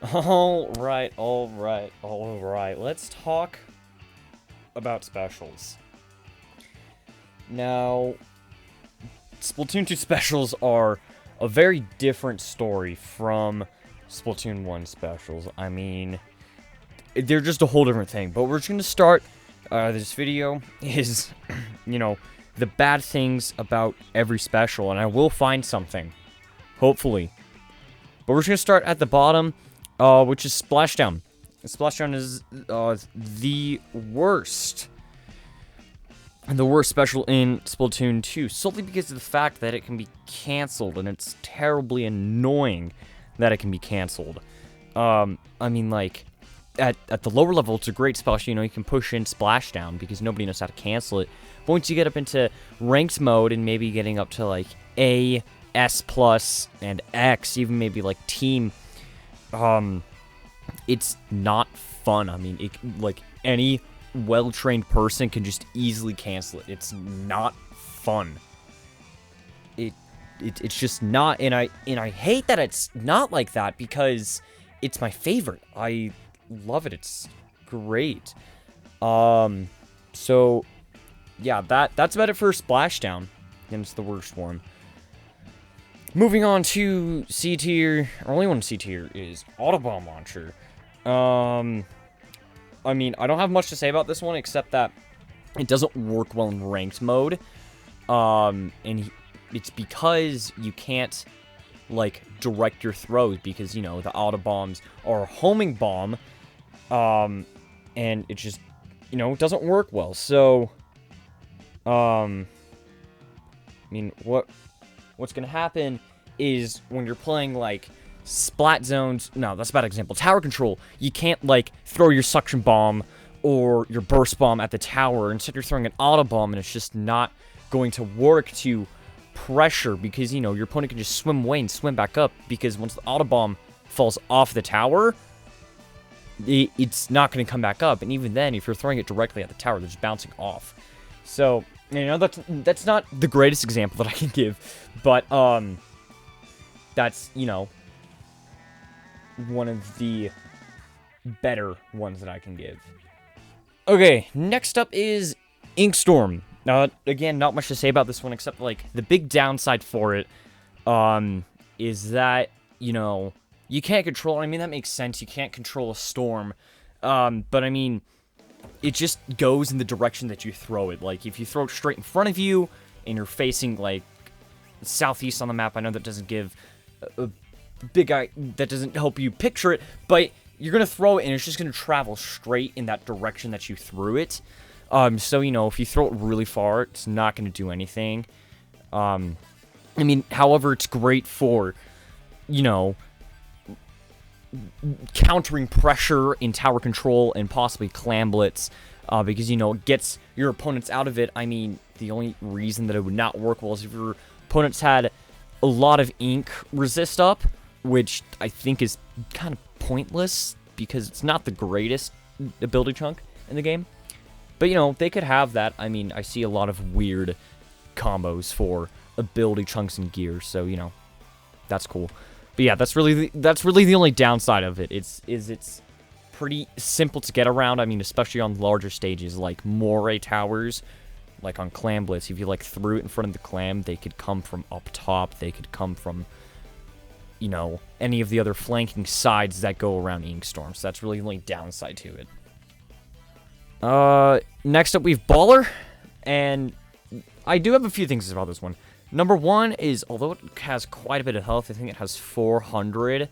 Alright. Let's talk about specials. Now, Splatoon 2 specials are a very different story from Splatoon 1 specials. I mean, they're just a whole different thing. But we're just going to start this video is, the bad things about every special. And I will find something. Hopefully. But we're just going to start at the bottom, which is Splashdown. Splashdown is the worst special in Splatoon 2, solely because of the fact that it can be cancelled, and it's terribly annoying that it can be cancelled. I mean, like, at the lower level, it's a great splash, you can push in Splashdown, because nobody knows how to cancel it. But once you get up into ranked mode, and maybe getting up to, like, A, S+, and X, even maybe, like, Team, it's not fun. I mean, any well-trained person can just easily cancel it. It's not fun. It's just not, and I hate that it's not like that, because it's my favorite. I love it. It's great. So yeah, that's about it for Splashdown, and it's the worst one. Moving on to C tier, or only one C tier is Autobomb Launcher. I mean, I don't have much to say about this one, except that it doesn't work well in ranked mode. And it's because you can't, like, direct your throws, because, the Autobombs are a homing bomb. And it just, it doesn't work well. So, I mean, what's gonna happen is when you're playing, like, Splat zones, no, that's a bad example. Tower control, you can't, like, throw your suction bomb or your burst bomb at the tower. Instead, you're throwing an auto bomb, and it's just not going to work to pressure, because, your opponent can just swim away and swim back up, because once the auto bomb falls off the tower, it's not going to come back up. And even then, if you're throwing it directly at the tower, they're just bouncing off. So, that's not the greatest example that I can give, but, that's, one of the better ones that I can give. Okay, next up is Inkstorm. Again, not much to say about this one, except, like, the big downside for it, is that, you can't control it. I mean, that makes sense. You can't control a storm. But, I mean, it just goes in the direction that you throw it. Like, if you throw it straight in front of you, and you're facing, like, southeast on the map, I know that doesn't give a big eye, that doesn't help you picture it, but you're gonna throw it and it's just gonna travel straight in that direction that you threw it. So if you throw it really far, it's not gonna do anything. I mean, however, it's great for countering pressure in tower control and possibly clamblets, because it gets your opponents out of it. I mean, the only reason that it would not work well is if your opponents had a lot of ink resist up, which I think is kind of pointless, because it's not the greatest ability chunk in the game. But, they could have that. I mean, I see a lot of weird combos for ability chunks and gear, so, that's cool. But yeah, that's really the only downside of it. It's pretty simple to get around. I mean, especially on larger stages, like moray towers, like on clamblets. If you, like, threw it in front of the clam, they could come from up top. They could come from, any of the other flanking sides that go around Inkstorm. So that's really the only downside to it. Next up, we have Baller. And I do have a few things about this one. Number one is, although it has quite a bit of health, I think it has 400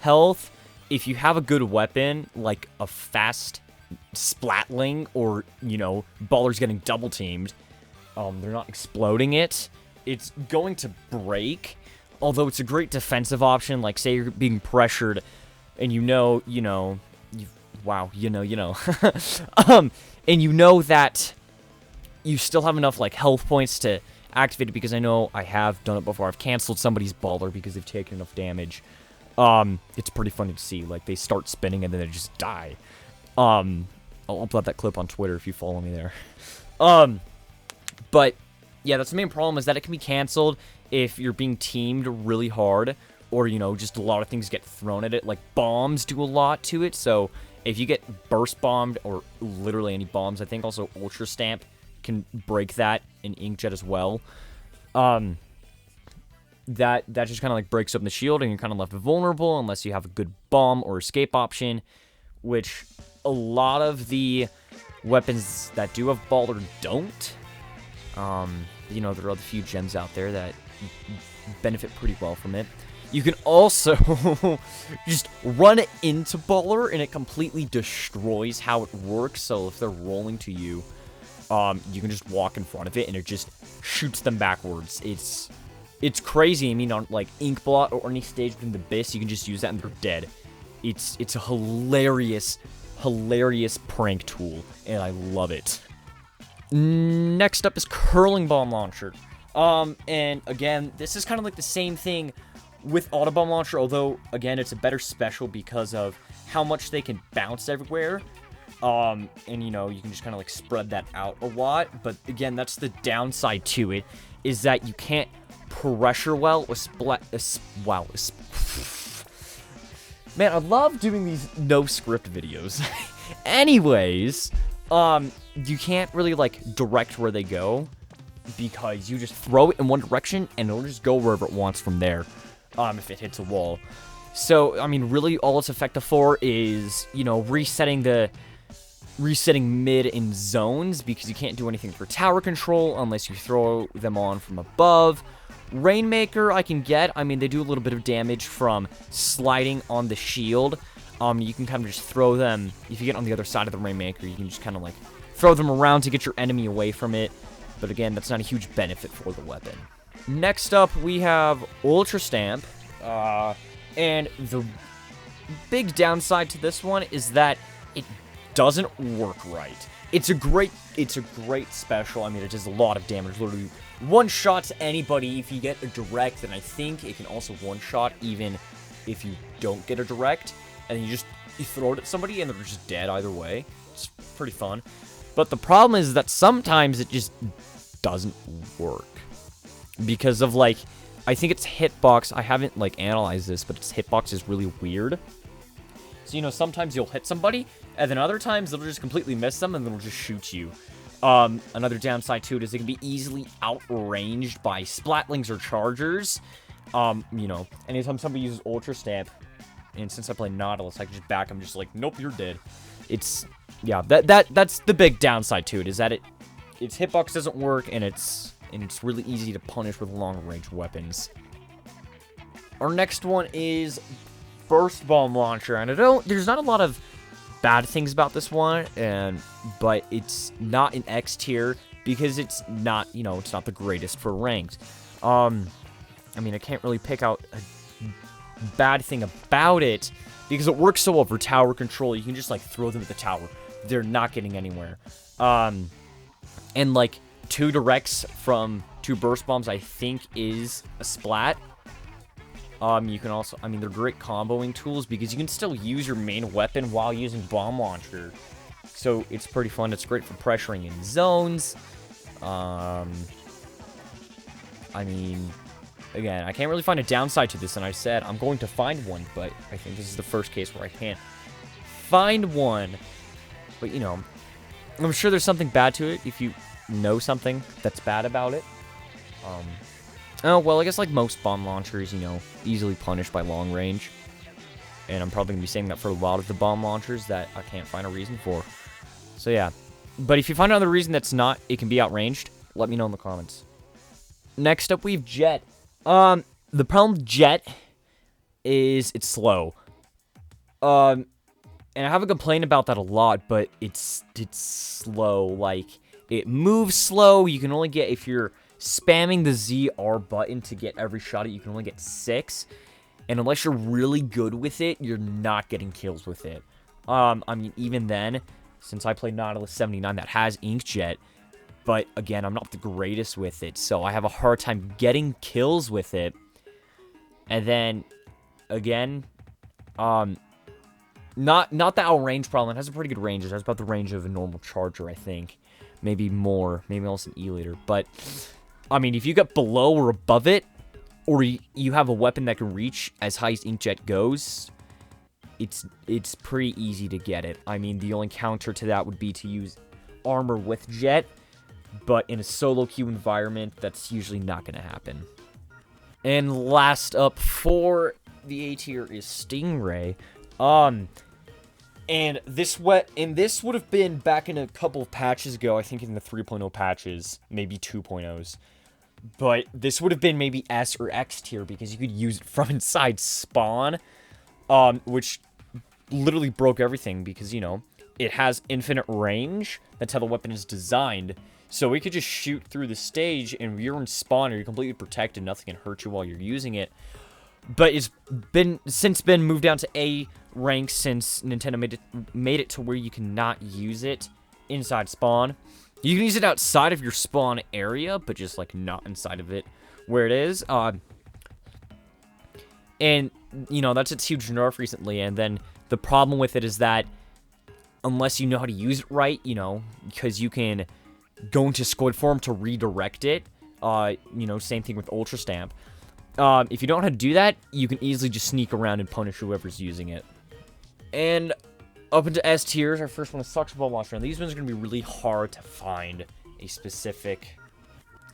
health. If you have a good weapon, like a fast Splatling, or, Baller's getting double teamed, they're not exploding it, it's going to break. Although it's a great defensive option, like, say you're being pressured, and and that you still have enough, like, health points to activate it, because I know I have done it before. I've canceled somebody's Baller because they've taken enough damage. It's pretty funny to see. Like, they start spinning and then they just die. I'll upload that clip on Twitter if you follow me there. But yeah, that's the main problem, is that it can be canceled if you're being teamed really hard, or, you know, just a lot of things get thrown at it. Like, bombs do a lot to it, so if you get burst bombed, or literally any bombs, I think also Ultrastamp can break that, and Inkjet as well. That just kind of, like, breaks open the shield, and you're kind of left vulnerable unless you have a good bomb or escape option, which a lot of the weapons that do have Baller don't. You know, there are a few gems out there that benefit pretty well from it. You can also just run into Baller, and it completely destroys how it works. So if they're rolling to you, you can just walk in front of it, and it just shoots them backwards. It's crazy. I mean, on, like, Inkblot or any stage within the Abyss, you can just use that, and they're dead. It's a hilarious prank tool, and I love it. Next up is Curling Bomb Launcher. And again, this is kind of like the same thing with Auto Bomb Launcher, although, again, it's a better special because of how much they can bounce everywhere. And, you know, you can just kind of, like, spread that out a lot. But, again, that's the downside to it, is that you can't pressure well with Splat. Wow. Man, I love doing these no-script videos. Anyways, you can't really, like, direct where they go, because you just throw it in one direction, and it'll just go wherever it wants from there, if it hits a wall. So, I mean, really, all it's effective for is, you know, resetting mid in zones, because you can't do anything for tower control unless you throw them on from above. Rainmaker, I can get. I mean, they do a little bit of damage from sliding on the shield. You can kind of just throw them. If you get on the other side of the Rainmaker, you can just kind of, like, throw them around to get your enemy away from it. But again, that's not a huge benefit for the weapon. Next up, we have Ultrastamp. And the big downside to this one is that it doesn't work right. It's a great special. I mean, it does a lot of damage. Literally one-shots anybody if you get a direct, and I think it can also one-shot even if you don't get a direct. And then you throw it at somebody, and they're just dead either way. It's pretty fun. But the problem is that sometimes it just doesn't work. Because of, like, I think its hitbox, I haven't, like, analyzed this, but its hitbox is really weird. So, you know, sometimes you'll hit somebody, and then other times it'll just completely miss them, and it'll just shoot you. Another downside to it is it can be easily outranged by Splatlings or Chargers. You know, anytime somebody uses Ultrastamp, and since I play Nautilus, I can just back them, just like, nope, you're dead. It's, yeah, that's the big downside to it, is that its hitbox doesn't work, and it's really easy to punish with long-range weapons. Our next one is Burst Bomb Launcher, and there's not a lot of bad things about this one, but it's not an X tier because it's not, you know, it's not the greatest for ranked. I mean, I can't really pick out a bad thing about it because it works so well for tower control. You can just, like, throw them at the tower. They're not getting anywhere. And, like, 2 directs from 2 burst bombs, I think, is a Splat. You can also, I mean, they're great comboing tools because you can still use your main weapon while using Bomb Launcher. So it's pretty fun. It's great for pressuring in zones. I mean, again, I can't really find a downside to this, and I said I'm going to find one, but I think this is the first case where I can't find one. But, you know, I'm sure there's something bad to it if you know something that's bad about it. Oh, well, I guess like most bomb launchers, you know, easily punished by long range. And I'm probably going to be saying that for a lot of the bomb launchers that I can't find a reason for. So, yeah. But if you find another reason that's not, it can be outranged, let me know in the comments. Next up, we have Jet. The problem with Jet is it's slow. And I haven't complained about that a lot, but it's slow. Like, it moves slow. You can only get, if you're spamming the ZR button to get every shot at, you can only get 6. And unless you're really good with it, you're not getting kills with it. I mean, even then, since I play Nautilus 79 that has Inkjet, but again, I'm not the greatest with it, so I have a hard time getting kills with it. And then, again, not the outrange problem. It has a pretty good range. It has about the range of a normal Charger, I think. Maybe more. Maybe also an E-liter. But, I mean, if you get below or above it, or you have a weapon that can reach as high as Inkjet goes, it's pretty easy to get it. I mean, the only counter to that would be to use armor with Jet, but in a solo queue environment, that's usually not going to happen. And last up for the A tier is Stingray. And this would have been back in a couple of patches ago, I think in the 3.0 patches, maybe 2.0s. But this would have been maybe S or X tier because you could use it from inside spawn, which literally broke everything because, you know, it has infinite range. That's how the weapon is designed. So we could just shoot through the stage and you're in spawn or you're completely protected. Nothing can hurt you while you're using it. But it's since been moved down to A rank since Nintendo made it to where you cannot use it inside spawn. You can use it outside of your spawn area, but just like not inside of it where it is. And you know, that's its huge nerf recently. And then the problem with it is that unless you know how to use it right, you know, because you can go into squid form to redirect it. You know, same thing with Ultrastamp. If you don't know how to do that, you can easily just sneak around and punish whoever's using it. And up into S tiers, our first one is Suction Ball Launcher. And these ones are going to be really hard to find a specific,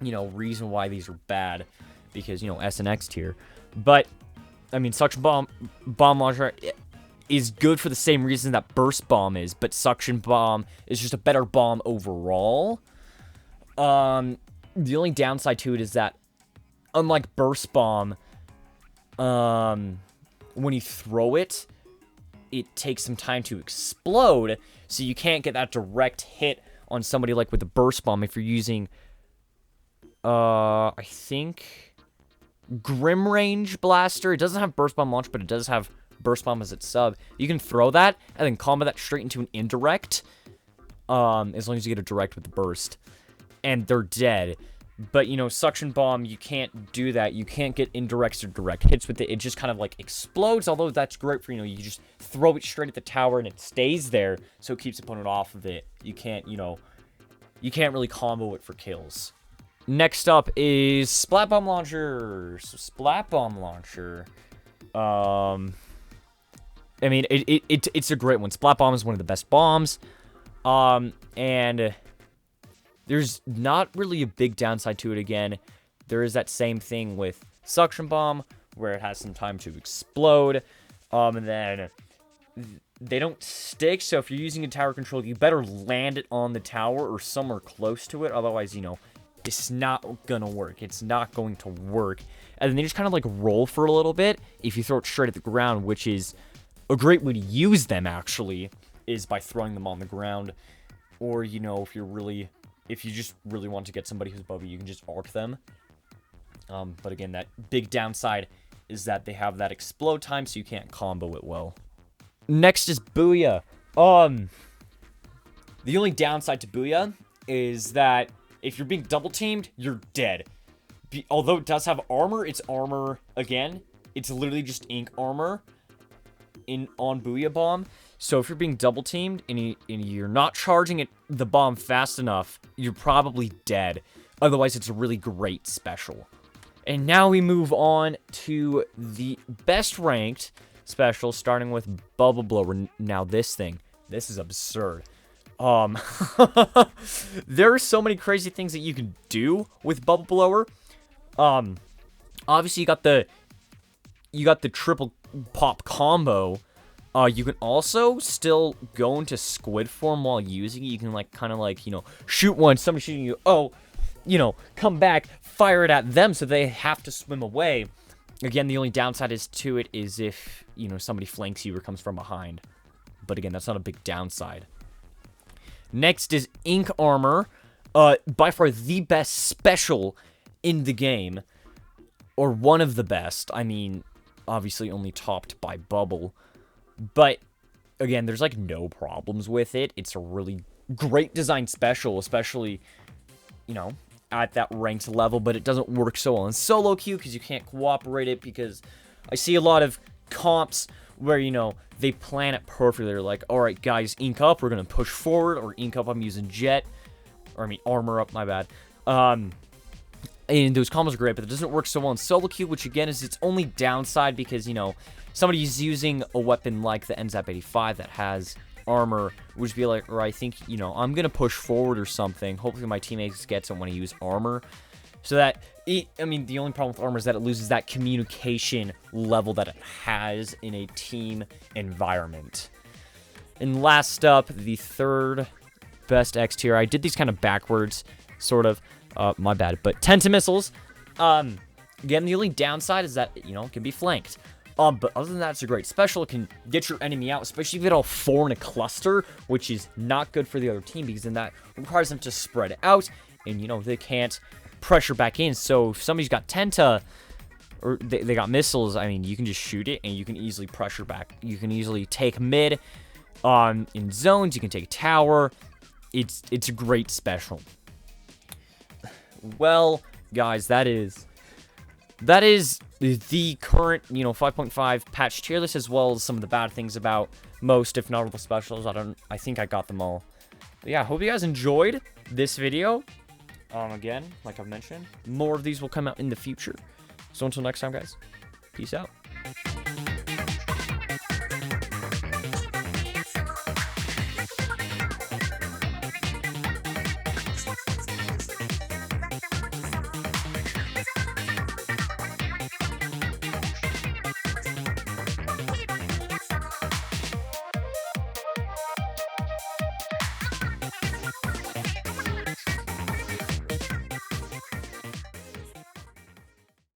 you know, reason why these are bad. Because, you know, S and X tier. But, I mean, Suction Bomb Launcher is good for the same reason that Burst Bomb is. But Suction Bomb is just a better bomb overall. The only downside to it is that, unlike Burst Bomb, when you throw it, it takes some time to explode, so you can't get that direct hit on somebody like with the Burst Bomb if you're using, I think, Grim Range Blaster. It doesn't have Burst Bomb launch, but it does have Burst Bomb as its sub. You can throw that, and then combo that straight into an indirect, as long as you get a direct with the Burst. And they're dead. But, you know, Suction Bomb, you can't do that. You can't get indirects or direct hits with it. It just kind of, like, explodes, although that's great for, you know, you just throw it straight at the tower and it stays there, so it keeps the opponent off of it. You can't, you know, you can't really combo it for kills. Next up is Splat Bomb Launcher. So, Splat Bomb Launcher. I mean, it's a great one. Splat Bomb is one of the best bombs. And there's not really a big downside to it again. There is that same thing with Suction Bomb, where it has some time to explode. And then they don't stick, so if you're using a tower control, you better land it on the tower or somewhere close to it. Otherwise, you know, it's not gonna work. It's not going to work. And then they just kind of like roll for a little bit if you throw it straight at the ground, which is a great way to use them, actually, is by throwing them on the ground. Or, you know, if you just really want to get somebody who's above you, you can just arc them. But again, that big downside is that they have that explode time, so you can't combo it well. Next is Booyah. The only downside to Booyah is that if you're being double teamed, you're dead. Although it does have armor, it's armor, again, it's literally just ink armor on Booyah Bomb. So if you're being double teamed and you're not charging the bomb fast enough, you're probably dead. Otherwise, it's a really great special. And now we move on to the best ranked special, starting with Bubble Blower. Now this is absurd. There are so many crazy things that you can do with Bubble Blower. Obviously you got the triple pop combo. You can also still go into squid form while using it. You can, like, kind of, like, you know, shoot one, somebody shooting you, oh, you know, come back, fire it at them so they have to swim away. Again, the only downside to it is if, you know, somebody flanks you or comes from behind. But again, that's not a big downside. Next is Ink Armor. By far the best special in the game. Or one of the best. I mean, obviously only topped by Bubble. But, again, there's, like, no problems with it. It's a really great design special, especially, you know, at that ranked level. But it doesn't work so well in solo queue because you can't cooperate it. Because I see a lot of comps where, you know, they plan it perfectly. They're like, alright, guys, ink up. We're going to push forward. Or ink up, I'm using Jet. Or, I mean, armor up, my bad. And those combos are great, but it doesn't work so well in solo queue, which again is its only downside because, you know, somebody's using a weapon like the NZAP 85 that has armor, would be like, or I think, you know, I'm going to push forward or something. Hopefully my teammates get when I use armor. So that, I mean, the only problem with armor is that it loses that communication level that it has in a team environment. And last up, the third best X tier. I did these kind of backwards, sort of. My bad. But Tenta missiles. Again, the only downside is that, you know, it can be flanked. But other than that, it's a great special. It can get your enemy out, especially if you get all 4 in a cluster, which is not good for the other team because then that requires them to spread it out, and, you know, they can't pressure back in. So if somebody's got Tenta, or they got missiles, I mean, you can just shoot it, and you can easily pressure back. You can easily take mid in zones. You can take tower. It's a great special. Well, guys, that is the current, you know, 5.5 patch tier list, as well as some of the bad things about most, if not all, the specials. I think I got them all. But yeah, I hope you guys enjoyed this video. Again, like I've mentioned, more of these will come out in the future. So until next time, guys, peace out.